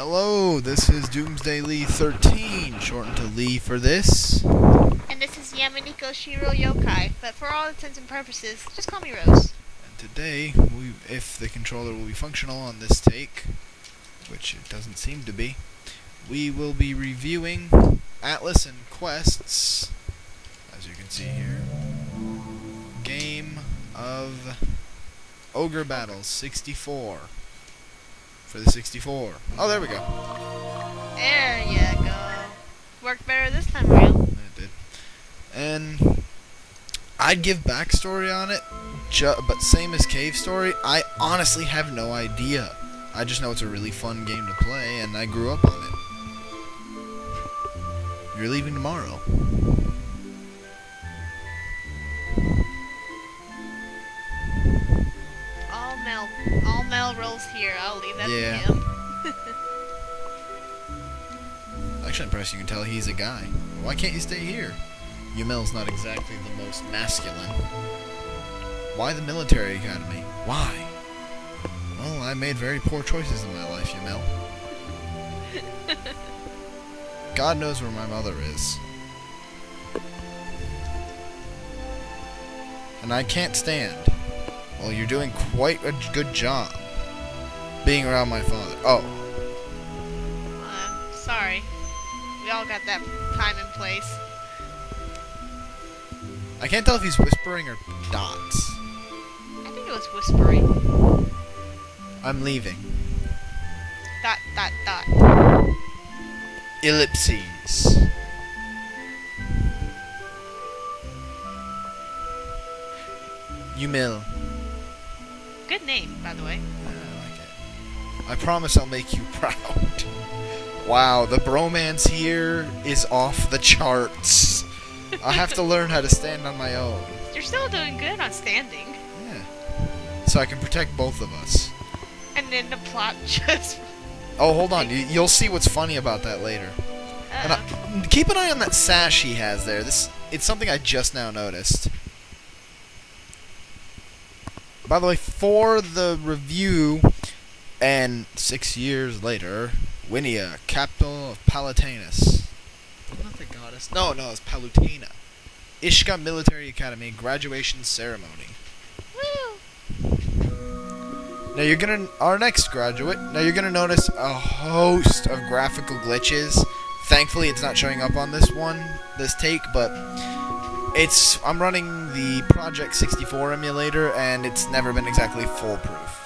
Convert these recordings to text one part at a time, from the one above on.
Hello, this is Doomsday Lee 13, shortened to Lee for this. And this is Yamaniko Shiro Yokai, but for all intents and purposes, just call me Rose. And today, if the controller will be functional on this take, which it doesn't seem to be, we will be reviewing Atlas and Quests, as you can see here. Game of Ogre Battle 64. For the 64. Oh, there we go. There you go. Worked better this time around. It did. And I'd give backstory on it, but same as Cave Story, I honestly have no idea. I just know it's a really fun game to play, and I grew up on it. You're leaving tomorrow. All Mel rolls here. I'll leave that to him. Actually, I'm impressed you can tell he's a guy. Why can't you stay here? Yumel's not exactly the most masculine. Why the military academy? Why? Well, I made very poor choices in my life, Yumel. God knows where my mother is. And I can't stand. Well, you're doing quite a good job being around my father. Oh. Sorry. We all got that time and place. I can't tell if he's whispering or dots. I think it was whispering. I'm leaving. ... Ellipses. Yumel. Good name, by the way. I like it. I promise I'll make you proud. Wow, the bromance here is off the charts. I have to learn how to stand on my own. You're still doing good on standing. Yeah. So I can protect both of us. And then the plot just... Oh, hold on. You'll see what's funny about that later. And keep an eye on that sash he has there. It's something I just now noticed. By the way, for the review, and 6 years later, Winia, capital of Palatinus. Not the goddess. No, it's Palutena. Ishka Military Academy graduation ceremony. Woo! Now our next graduate. Now you're gonna notice a host of graphical glitches. Thankfully, it's not showing up on this take, but I'm running the Project 64 emulator, and it's never been exactly foolproof.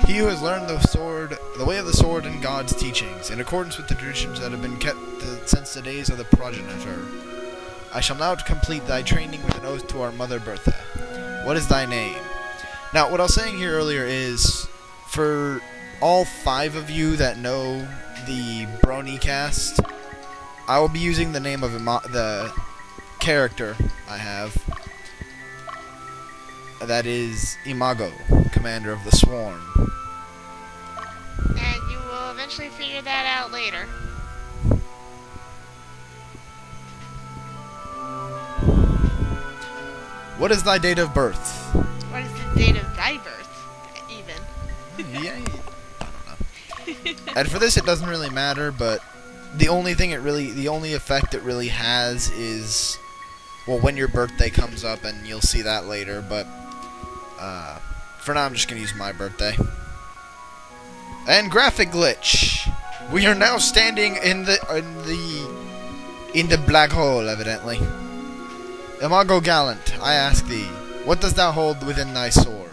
He who has learned the way of the sword and God's teachings, in accordance with the traditions that have been kept since the days of the progenitor. I shall now complete thy training with an oath to our mother Bertha. What is thy name? Now, what I was saying here earlier is, for all 5 of you that know the Brony cast, I will be using the name of the character I have. That is Imago, commander of the Swarm. And you will eventually figure that out later. What is thy date of birth? What is the date of thy birth, even? Yeah, I don't know. And for this, it doesn't really matter, but the only effect it really has is, well, when your birthday comes up, and you'll see that later, but for now I'm just going to use my birthday. And graphic glitch. We are now standing in the black hole, evidently. Imago Gallant, I ask thee, what dost thou hold within thy sword?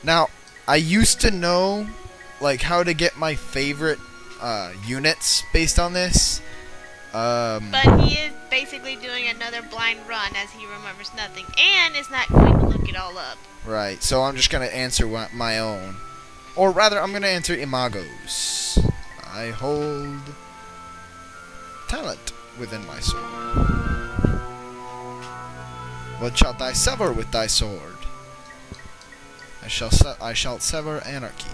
Now, I used to know, like, how to get my favorite units based on this. But he is basically doing another blind run as he remembers nothing, and is not going to look it all up. Right, so I'm just going to answer my own. Or rather, I'm going to answer Imago's. I hold talent within my sword. What shalt thou sever with thy sword? I shall sever anarchy.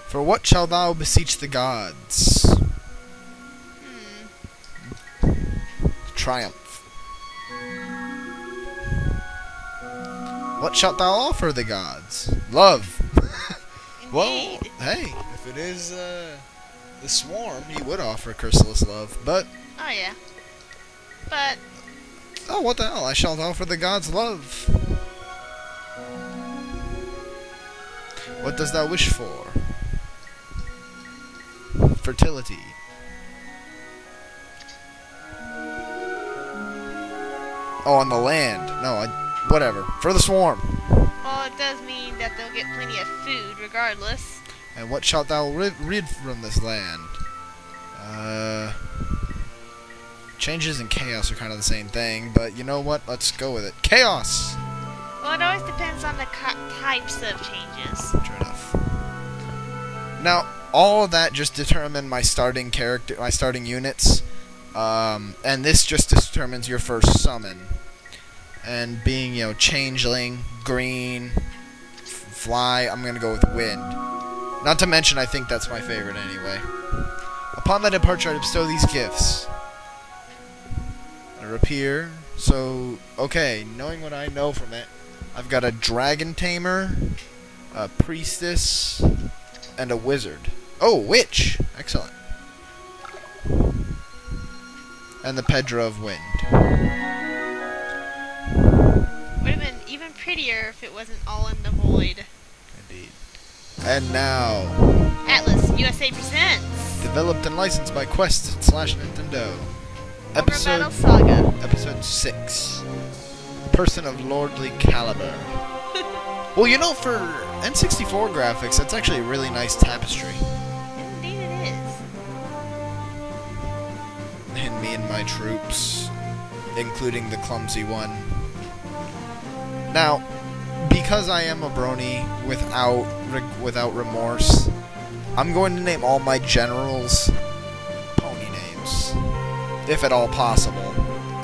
For what shalt thou beseech the gods? Triumph. What shalt thou offer the gods? Love. Well, Indeed. hey, if it is the swarm, he would offer Chrysalis love, but... Oh, yeah. But... Oh, what the hell? I shall offer the gods love. What dost thou wish for? Fertility. Oh, on the land. No, whatever. For the swarm. Well, it does mean that they'll get plenty of food regardless. And what shalt thou rid from this land? Changes and chaos are kind of the same thing, but you know what? Let's go with it. Chaos! Well, it always depends on the types of changes. True enough. Now, all of that just determine my starting character, my starting units. And this just determines your first summon. And being, you know, changeling, green, fly, I'm gonna go with wind. Not to mention, I think that's my favorite anyway. Upon my departure, I bestow these gifts. They appear. So, okay, knowing what I know from it, I've got a dragon tamer, a priestess, and a wizard. Oh, witch! Excellent. And the Pedro of Wind. Would have been even prettier if it wasn't all in the void. Indeed. And now... Atlas USA presents... Developed and licensed by Quest/Nintendo. Ogre Battle Saga. Episode 6. Person of Lordly Caliber. Well, you know, for N64 graphics, that's actually a really nice tapestry. Indeed it is. And me and my troops, including the clumsy one. Now, because I am a brony without remorse, I'm going to name all my generals pony names, if at all possible,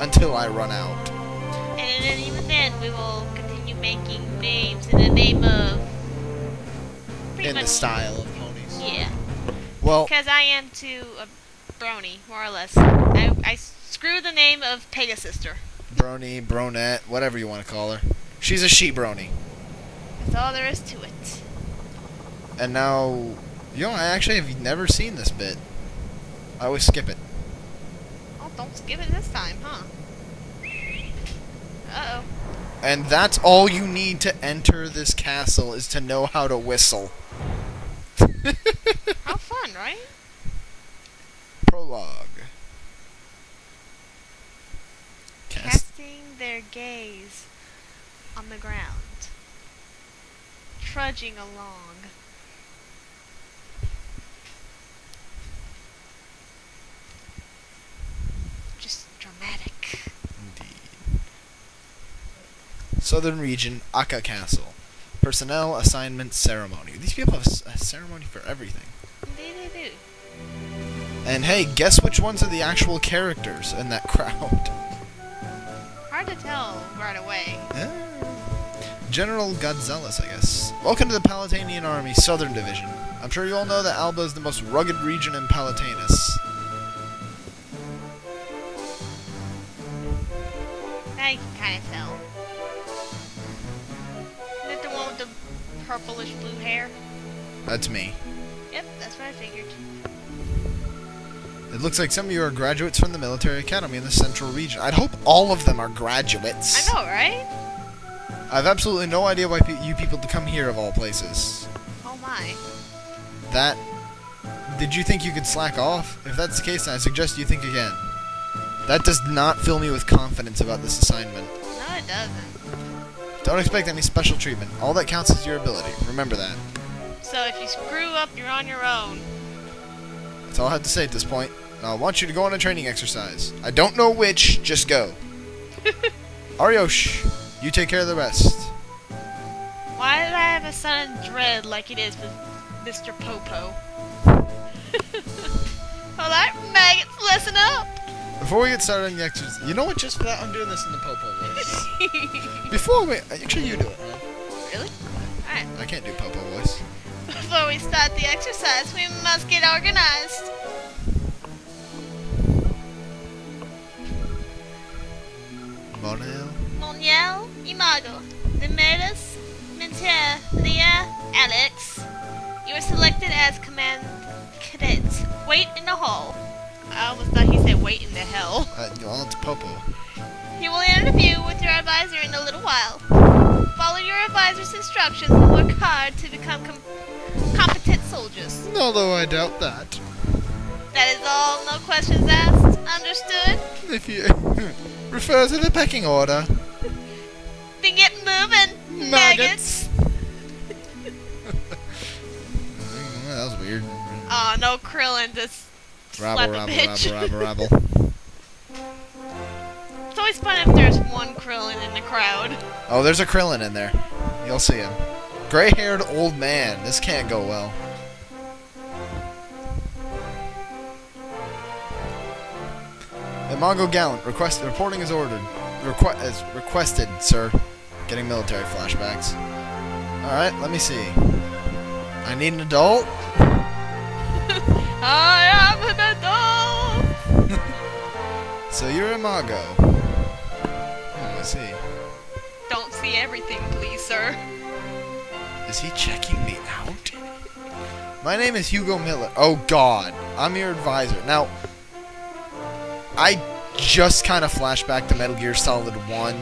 until I run out. And then even then, we will continue making names in the name of... In the style of ponies. Yeah. Well... Because I am too a brony, more or less. I screw the name of Pegasister. Brony, bronette, whatever you want to call her. She's a she-brony. That's all there is to it. And now... You know, I actually have never seen this bit. I always skip it. Oh, don't skip it this time, huh? Uh-oh. And that's all you need to enter this castle, is to know how to whistle. How fun, right? Prologue. Casting their gaze on the ground. Trudging along. Just dramatic. Indeed. Southern Region, Akka Castle. Personnel, assignment, ceremony. These people have a ceremony for everything. Indeed they do. And hey, guess which ones are the actual characters in that crowd? Hard to tell right away. General Godzealous, I guess. Welcome to the Palatinian Army, Southern Division. I'm sure you all know that Alba is the most rugged region in Palatinus. Now you can kind of tell. Is that the one with the purplish blue hair? That's me. Yep, that's what I figured. It looks like some of you are graduates from the military academy in the central region. I'd hope all of them are graduates. I know, right? I have absolutely no idea why you people to come here of all places. Oh my. That... Did you think you could slack off? If that's the case, then I suggest you think again. That does not fill me with confidence about this assignment. No, it doesn't. Don't expect any special treatment. All that counts is your ability. Remember that. So if you screw up, you're on your own. That's all I have to say at this point. Now, I want you to go on a training exercise. I don't know which, just go. Aryosh, you take care of the rest. Why did I have a sudden dread like it is with Mr. Popo? Alright, maggots, listen up! Before we get started on the exercise, you know what? Just for that, I'm doing this in the Popo voice. Before we... Actually, you do it, man. Really? Alright. I can't do Popo voice. Before we start the exercise, we must get organized. Monel? Moniel, Imago. Demetus, Minter, Leah, Alex. You are selected as command cadets. Wait in the hall. I almost thought he said wait in the hell. Well, it's Popo. You will interview with your advisor in a little while. Follow your advisor's instructions and work hard to become competent soldiers. Although I doubt that. That is all. No questions asked. Understood? If you refer to the pecking order. Then get moving, maggots. That was weird. Oh, no Krillin just Rabble, slap a rabble, bitch. rabble, rabble, rabble. It's always fun if there's one Krillin in the crowd. Oh, there's a Krillin in there. You'll see him. Gray-haired old man. This can't go well. Imago Gallant. Reporting is ordered. As requested, sir. Getting military flashbacks. Alright, let me see. I need an adult. I am an adult! So you're Imago. Let's see. Don't see everything, please, sir. Is he checking me out? My name is Hugo Miller. Oh, God. I'm your advisor. Now, I just kind of flashed back to Metal Gear Solid 1.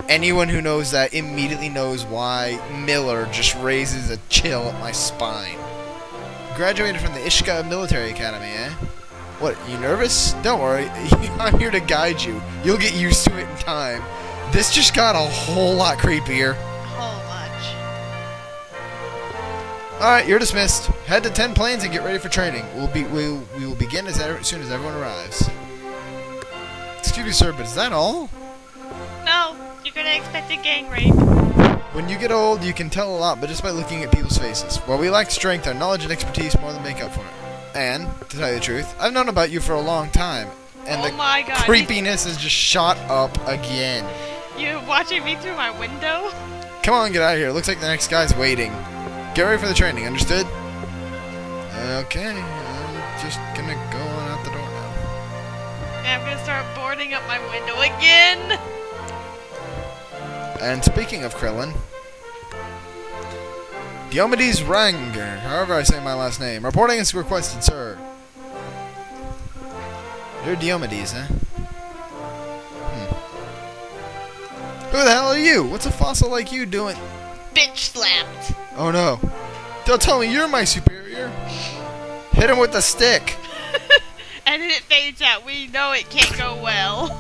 Anyone who knows that immediately knows why Miller just raises a chill at my spine. Graduated from the Ishka Military Academy, eh? What, you nervous? Don't worry. I'm here to guide you. You'll get used to it in time. This just got a whole lot creepier. Whole much. Alright, you're dismissed. Head to 10 planes and get ready for training. We will begin as soon as everyone arrives. Excuse me, sir, but is that all? No, you're gonna expect a gang rape. When you get old, you can tell a lot, but just by looking at people's faces. While we lack strength, our knowledge and expertise more than make up for it. And, to tell you the truth, I've known about you for a long time. And my God, creepiness has just shot up again. You watching me through my window? Come on, get out of here. Looks like the next guy's waiting. Get ready for the training, understood? Okay, I'm just gonna go on out the door now. And I'm gonna start boarding up my window again. And speaking of Krillin, Diomedes Ranger, however I say my last name. Reporting is requested, sir. You're Diomedes, huh? Who the hell are you? What's a fossil like you doing? Bitch slapped. Oh no. Don't tell me you're my superior. Hit him with the stick. And then it fades out. We know it can't go well.